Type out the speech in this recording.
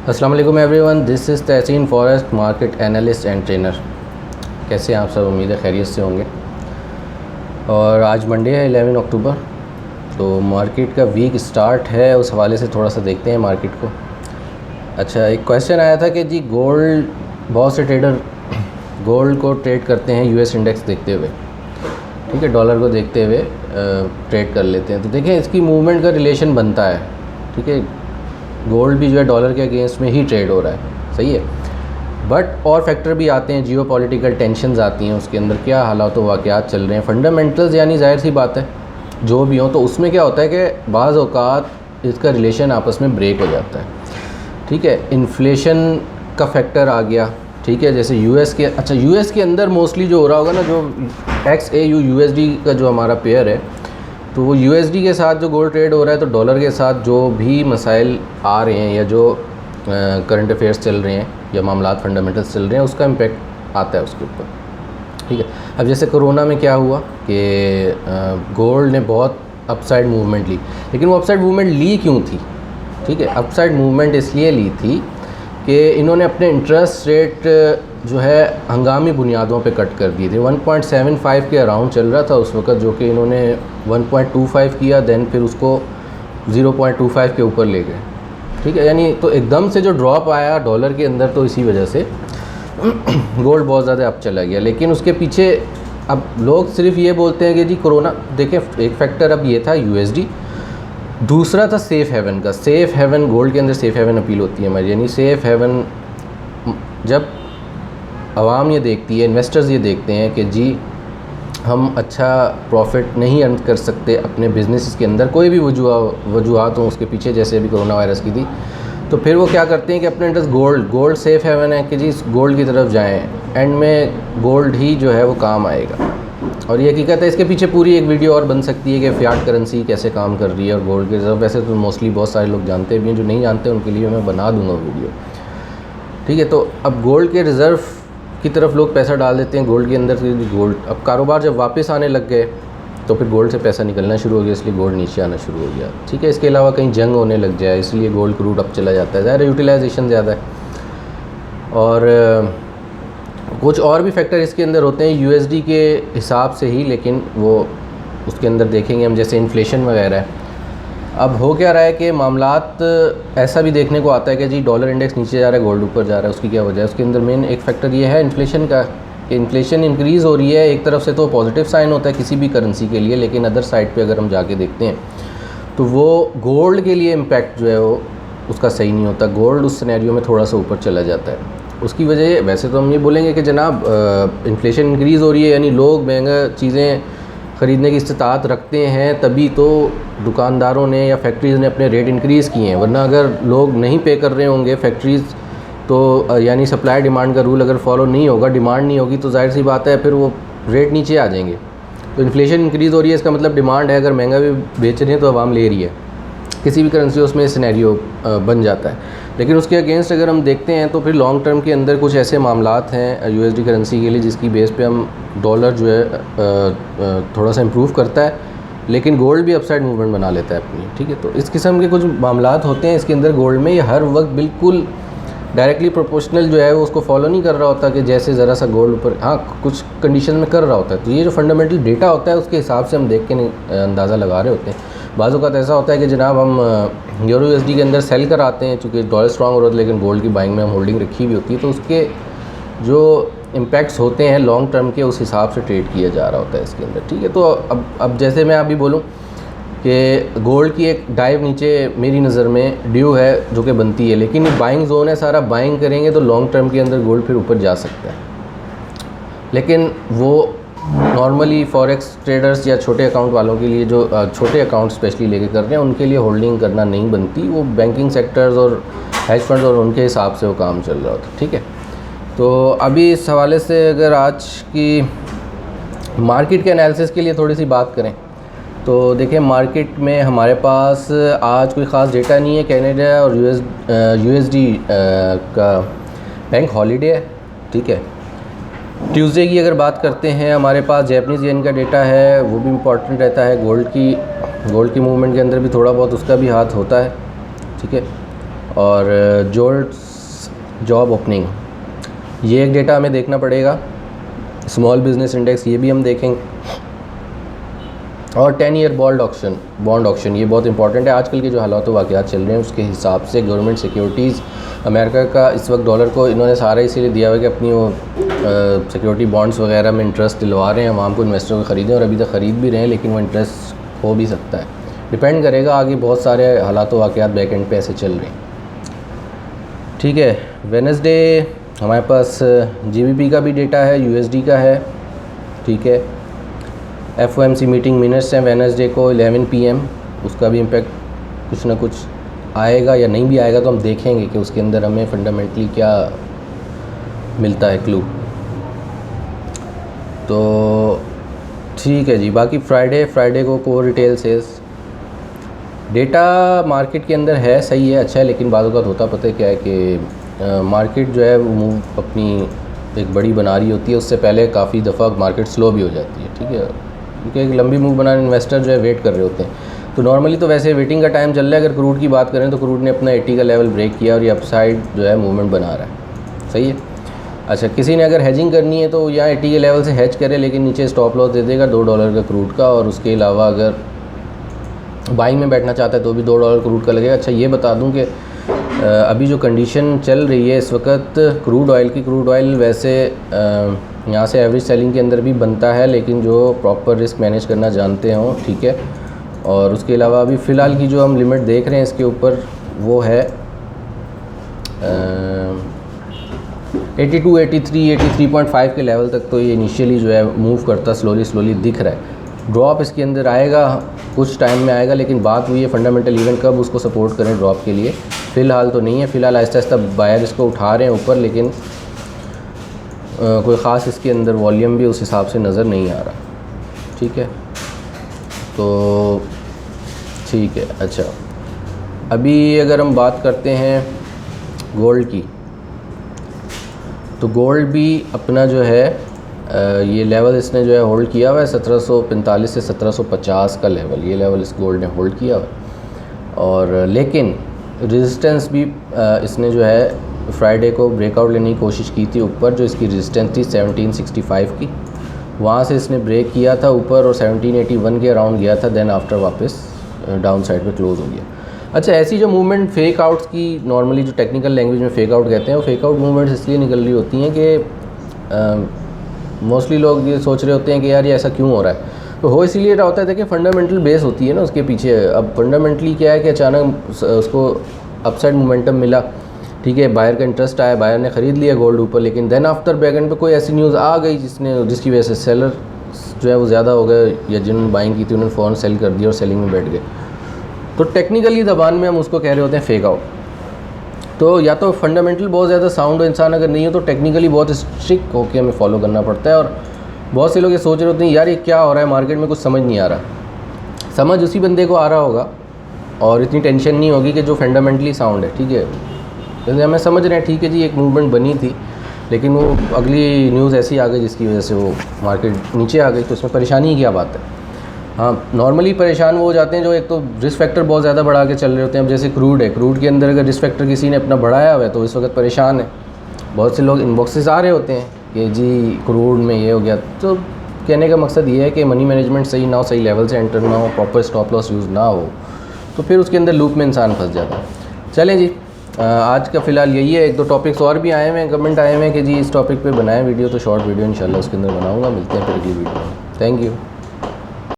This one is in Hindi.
अस्सलाम वालेकुम everyone, this is Tahseen forest, market analyst and trainer. कैसे हैं आप सब? उम्मीद है खैरियत से होंगे। और आज मंडे है 11 अक्टूबर, तो मार्केट का वीक स्टार्ट है। उस हवाले से थोड़ा सा देखते हैं मार्केट को। अच्छा, एक क्वेश्चन आया था कि जी गोल्ड, बहुत से ट्रेडर गोल्ड को ट्रेड करते हैं यूएस इंडेक्स देखते हुए, ठीक है, डॉलर को देखते हुए ट्रेड कर लेते हैं। तो देखें, इसकी मूवमेंट का रिलेशन बनता है, ठीक है। गोल्ड भी जो है डॉलर के अगेंस्ट में ही ट्रेड हो रहा है, सही है। बट और फैक्टर भी आते हैं, जियो पॉलिटिकल टेंशन्स आती हैं, उसके अंदर क्या हालात व वाक़यात चल रहे हैं, फंडामेंटल्स, यानी ज़ाहिर सी बात है जो भी हो, तो उसमें क्या होता है कि बाज़ औक़ात इसका रिलेशन आपस में ब्रेक हो जाता है, ठीक है। इन्फ्लेशन का फैक्टर आ गया, ठीक है। जैसे यूएस के अंदर मोस्टली जो हो रहा होगा ना, जो XAU USD का जो हमारा पेयर है, तो वो USD के साथ जो गोल्ड ट्रेड हो रहा है, तो डॉलर के साथ जो भी मसाइल आ रहे हैं या जो करंट अफेयर्स चल रहे हैं या मामलात फंडामेंटल्स चल रहे हैं, उसका इम्पेक्ट आता है उसके ऊपर, ठीक है। अब जैसे कोरोना में क्या हुआ कि गोल्ड ने बहुत अपसाइड मूवमेंट ली, लेकिन वो अपसाइड मूवमेंट ली क्यों थी? ठीक है, अपसाइड मूवमेंट इसलिए ली थी कि इन्होंने अपने इंटरेस्ट रेट जो है हंगामी बुनियादों पे कट कर दिए थे। 1.75 के अराउंड चल रहा था उस वक़्त, जो कि इन्होंने 1.25 किया, देन फिर उसको 0.25 के ऊपर ले गए, ठीक है। यानी तो एकदम से जो ड्रॉप आया डॉलर के अंदर, तो इसी वजह से गोल्ड बहुत ज़्यादा अप चला गया। लेकिन उसके पीछे अब लोग सिर्फ ये बोलते हैं कि जी कोरोना, देखें एक फैक्टर अब ये था USD, दूसरा था सेफ़ हेवन का। सेफ़ हेवन, गोल्ड के अंदर सेफ़ हेवन अपील होती है हमारी, यानी सेफ़ हेवन जब आवाम ये देखती है, इन्वेस्टर्स ये देखते हैं कि जी हम अच्छा प्रॉफिट नहीं अर्न कर सकते अपने बिज़नेस के अंदर, कोई भी वजूहात हों उसके पीछे, जैसे अभी कोरोना वायरस की थी, तो फिर वो क्या करते हैं कि अपने इंटरेस्ट गोल्ड सेफ़ हेवन है कि जी गोल्ड की तरफ जाएं, एंड में गोल्ड ही जो है वो काम आएगा। और ये हकीकत है। इसके पीछे पूरी एक वीडियो और बन सकती है कि फ़ियाट करेंसी कैसे काम कर रही है और गोल्ड के रिज़र्व। वैसे तो मोस्टली बहुत सारे लोग जानते भी हैं, जो नहीं जानते उनके लिए मैं बना दूँगा वीडियो, ठीक है। तो अब गोल्ड के रिज़र्व की तरफ लोग पैसा डाल देते हैं गोल्ड के अंदर से। गोल्ड अब कारोबार जब वापस आने लग गए, तो फिर गोल्ड से पैसा निकलना शुरू हो गया, इसलिए गोल्ड नीचे आना शुरू हो गया, ठीक है। इसके अलावा कहीं जंग होने लग जाए, इसलिए गोल्ड क्रूड अप चला जाता है, ज़्यादा यूटिलाइजेशन ज़्यादा है। और कुछ और भी फैक्टर इसके अंदर होते हैं USD के हिसाब से ही, लेकिन वो उसके अंदर देखेंगे हम, जैसे इन्फ्लेशन वगैरह है। अब हो क्या रहा है कि मामलात ऐसा भी देखने को आता है कि जी डॉलर इंडेक्स नीचे जा रहा है, गोल्ड ऊपर जा रहा है। उसकी क्या वजह है? उसके अंदर मेन एक फैक्टर ये है इन्फ्लेशन का, कि इन्फ्लेशन इंक्रीज़ हो रही है। एक तरफ से तो पॉजिटिव साइन होता है किसी भी करेंसी के लिए, लेकिन अदर साइड पे अगर हम जाके देखते हैं तो वो गोल्ड के लिए इम्पैक्ट जो है वो उसका सही नहीं होता। गोल्ड उस सिनेरियो में थोड़ा सा ऊपर चला जाता है। उसकी वजह, वैसे तो हम ये बोलेंगे कि जनाब इन्फ्लेशन इंक्रीज़ हो रही है, यानी लोग महंगा चीज़ें ख़रीदने की इस्तात रखते हैं, तभी तो दुकानदारों ने या फैक्ट्रीज़ ने अपने रेट इंक्रीज़ किए हैं। वरना अगर लोग नहीं पे कर रहे होंगे फैक्ट्रीज़, तो यानी सप्लाई डिमांड का रूल अगर फॉलो नहीं होगा, डिमांड नहीं होगी, तो जाहिर सी बात है फिर वो रेट नीचे आ जाएंगे। तो इन्फ्लेशन इंक्रीज़ हो रही है, इसका मतलब डिमांड है, अगर महंगा भी बेच रहे हैं तो आवाम ले रही है। किसी भी करेंसी उसमें सिनेरियो बन जाता है। लेकिन उसके अगेंस्ट अगर हम देखते हैं तो फिर लॉन्ग टर्म के अंदर कुछ ऐसे मामलात हैं USD करेंसी के लिए, जिसकी बेस पे हम डॉलर जो है थोड़ा सा इम्प्रूव करता है, लेकिन गोल्ड भी अपसाइड मूवमेंट बना लेता है अपनी, ठीक है। तो इस किस्म के कुछ मामलात होते हैं इसके अंदर गोल्ड में। ये हर वक्त बिल्कुल डायरेक्टली प्रोपोर्शनल जो है वो उसको फॉलो नहीं कर रहा होता कि जैसे ज़रा सा गोल्ड ऊपर, हाँ कुछ कंडीशन में कर रहा होता है। तो ये जो फंडामेंटल डेटा होता है उसके हिसाब से हम देख के अंदाज़ा लगा रहे होते हैं। बाज़ औक़ात ऐसा होता है कि जनाब हम यूरो USD के अंदर सेल कर आते हैं, चूँकि डॉलर स्ट्रॉन्ग हो रहा है, लेकिन गोल्ड की बाइंग में हम होल्डिंग रखी हुई होती है, तो उसके जो इम्पैक्ट्स होते हैं लॉन्ग टर्म के, उस हिसाब से ट्रेड किया जा रहा होता है इसके अंदर, ठीक है। तो अब जैसे मैं अभी बोलूँ कि गोल्ड की एक डाइव नीचे मेरी नज़र में ड्यू है जो कि बनती है, लेकिन ये बाइंग जोन है, सारा बाइंग करेंगे तो लॉन्ग टर्म के अंदर गोल्ड फिर ऊपर जा सकता है। लेकिन वो नॉर्मली फॉरेक्स ट्रेडर्स या छोटे अकाउंट वालों के लिए, जो छोटे अकाउंट स्पेशली लेके कर रहे हैं, उनके लिए होल्डिंग करना नहीं बनती। वो बैंकिंग सेक्टर्स और हेज फंड्स और उनके हिसाब से वो काम चल रहा होता है, ठीक है। तो अभी इस हवाले से अगर आज की मार्केट के एनालिसिस के लिए थोड़ी सी बात करें तो देखिए, मार्केट में हमारे पास आज कोई ख़ास डेटा नहीं है। कनाडा और USD का बैंक हॉलीडे है, ठीक है। ट्यूसडे की अगर बात करते हैं, हमारे पास जैपनीज़ येन का डेटा है, वो भी इम्पॉर्टेंट रहता है। गोल्ड की मूवमेंट के अंदर भी थोड़ा बहुत उसका भी हाथ होता है, ठीक है। और जोल्ट्स जॉब ओपनिंग, ये एक डेटा हमें देखना पड़ेगा। स्मॉल बिजनेस इंडेक्स, ये भी हम देखेंगे। और 10 ईयर बॉन्ड ऑक्शन, ये बहुत इंपॉर्टेंट है। आजकल के जो हालात वाक़यात चल रहे हैं उसके हिसाब से गवर्नमेंट सिक्योरिटीज़, अमेरिका का इस वक्त डॉलर को इन्होंने सारा इसीलिए दिया हुआ है कि अपनी वो सिक्योरिटी बॉन्ड्स वगैरह में इंटरेस्ट दिलवा रहे हैं आवाम को, इन्वेस्टरों को ख़रीदें, और अभी तक ख़रीद भी रहे हैं, लेकिन वो इंटरेस्ट हो भी सकता है, डिपेंड करेगा आगे। बहुत सारे हालात वाक़यात बैक एंड पे ऐसे चल रहे हैं। ठीक है, वेडनेसडे हमारे पास GBP का भी डेटा है, USD का है। ठीक है, FOMC मीटिंग मिनट्स हैं वेडनेसडे को 11 PM, उसका भी इम्पेक्ट कुछ ना कुछ आएगा या नहीं भी आएगा, तो हम देखेंगे कि उसके अंदर हमें फंडामेंटली क्या मिलता है क्लू। तो ठीक है जी। बाकी फ्राइडे को core retail sales data market के अंदर है, सही है, अच्छा है, लेकिन बाद वक़्त होता पता है क्या है कि मार्केट जो है वो मूव अपनी एक बड़ी बना रही होती है, उससे पहले काफ़ी दफ़ा मार्केट स्लो भी हो जाती है। ठीक है, क्योंकि एक लंबी मूव बनाने इन्वेस्टर जो है वेट कर रहे होते हैं। तो नॉर्मली तो वैसे वेटिंग का टाइम चल रहा है। अगर क्रूड की बात करें तो क्रूड ने अपना 80 का लेवल ब्रेक किया और ये अपसाइड जो है मूवमेंट बना रहा है, सही है। अच्छा, किसी ने अगर हेजिंग करनी है तो यहाँ 80 के लेवल से हेज करे, लेकिन नीचे स्टॉप लॉस दे देगा $2 का क्रूड का, और उसके अलावा अगर बाइंग में बैठना चाहता है तो भी $2 क्रूड का लगेगा। अच्छा, ये बता दूं कि अभी जो कंडीशन चल रही है इस वक्त क्रूड ऑयल वैसे यहाँ से एवरेज सेलिंग के अंदर भी बनता है, लेकिन जो प्रॉपर रिस्क मैनेज करना जानते हों, ठीक है। और उसके अलावा अभी फ़िलहाल की जो हम लिमिट देख रहे हैं इसके ऊपर वो है 82, 83, 83.5 के लेवल तक। तो ये इनिशियली जो है मूव करता स्लोली दिख रहा है। ड्रॉप इसके अंदर आएगा, कुछ टाइम में आएगा, लेकिन बात हुई है फंडामेंटल इवेंट कब उसको सपोर्ट करें ड्रॉप के लिए। फ़िलहाल तो नहीं है, फ़िलहाल आहिस्ता बायर इसको उठा रहे हैं ऊपर, लेकिन कोई ख़ास इसके अंदर वॉल्यूम भी उस हिसाब से नज़र नहीं आ रहा। ठीक है, तो ठीक है। अच्छा, अभी अगर हम बात करते हैं गोल्ड की, तो गोल्ड भी अपना जो है ये लेवल इसने जो है होल्ड किया हुआ है 1745 से 1750 का लेवल, ये लेवल इस गोल्ड ने होल्ड किया हुआ है। और लेकिन रेजिस्टेंस भी इसने जो है फ्राइडे को ब्रेकआउट लेने की कोशिश की थी ऊपर, जो इसकी रेजिस्टेंस थी 1765 की, वहाँ से इसने ब्रेक किया था ऊपर और 1781 के अराउंड गया था, देन आफ्टर वापस डाउन साइड पे क्लोज़ हो गया। अच्छा, ऐसी जो मूवमेंट फेक आउट्स की नॉर्मली जो टेक्निकल लैंग्वेज में फेक आउट कहते हैं, वो फेक आउट मूवमेंट्स इसलिए निकल रही होती हैं कि मोस्टली लोग ये सोच रहे होते हैं कि यार ये ऐसा क्यों हो रहा है। तो हो इसीलिए रहा होता है कि फंडामेंटल बेस होती है ना उसके पीछे। अब फंडामेंटली क्या है कि अचानक उसको अपसाइड मोमेंटम मिला, ठीक है, बायर का इंटरेस्ट आया, बायर ने ख़रीद लिया गोल्ड ऊपर, लेकिन देन आफ्टर बैक एंड पे कोई ऐसी न्यूज़ आ गई जिसकी वजह से सेलर जो है वो ज़्यादा हो गए, या जिन्होंने बाइंग की थी उन्होंने फ़ौरन सेल कर दिया और सेलिंग में बैठ गए। तो टेक्निकली ज़बान में हम उसको कह रहे होते हैं फेक आउट। तो या तो फंडामेंटल बहुत ज़्यादा साउंड हो इंसान, अगर नहीं हो तो टेक्निकली बहुत स्ट्रिक्ट होकर हमें फॉलो करना पड़ता है। और बहुत से लोग ये सोच रहे होते हैं यार ये क्या हो रहा है मार्केट में, कुछ समझ नहीं आ रहा। समझ उसी बंदे को आ रहा होगा और इतनी टेंशन नहीं होगी कि जो फंडामेंटली साउंड है, ठीक है। जैसे हमें समझ रहे हैं ठीक है जी एक मूवमेंट बनी थी, लेकिन वो अगली न्यूज़ ऐसी आ गई जिसकी वजह से वो मार्केट नीचे आ गई, तो इसमें परेशानी की क्या बात है। हाँ, नॉर्मली परेशान वो हो जाते हैं जो एक तो रिस्क फैक्टर बहुत ज़्यादा बढ़ा के चल रहे होते हैं। अब जैसे क्रूड है, क्रूड के अंदर अगर रिस्क फैक्टर किसी ने अपना बढ़ाया हुआ है तो इस वक्त परेशान है। बहुत से लोग इनबॉक्सेस आ रहे होते हैं कि जी क्रूड में ये हो गया। तो कहने का मकसद ये है कि मनी मैनेजमेंट सही ना हो, सही लेवल से एंटर ना हो, प्रॉपर स्टॉप लॉस यूज़ ना हो, तो फिर उसके अंदर लूप में इंसान फंस जाता है। चलें जी, आज का फ़िलहाल यही है। एक दो टॉपिक्स और भी आए हुए हैं, कमेंट आए हुए हैं कि जी इस टॉपिक पे बनाएं वीडियो, तो शॉर्ट वीडियो इंशाल्लाह उसके अंदर बनाऊंगा। मिलते हैं फिर अगली वीडियो में। Thank you.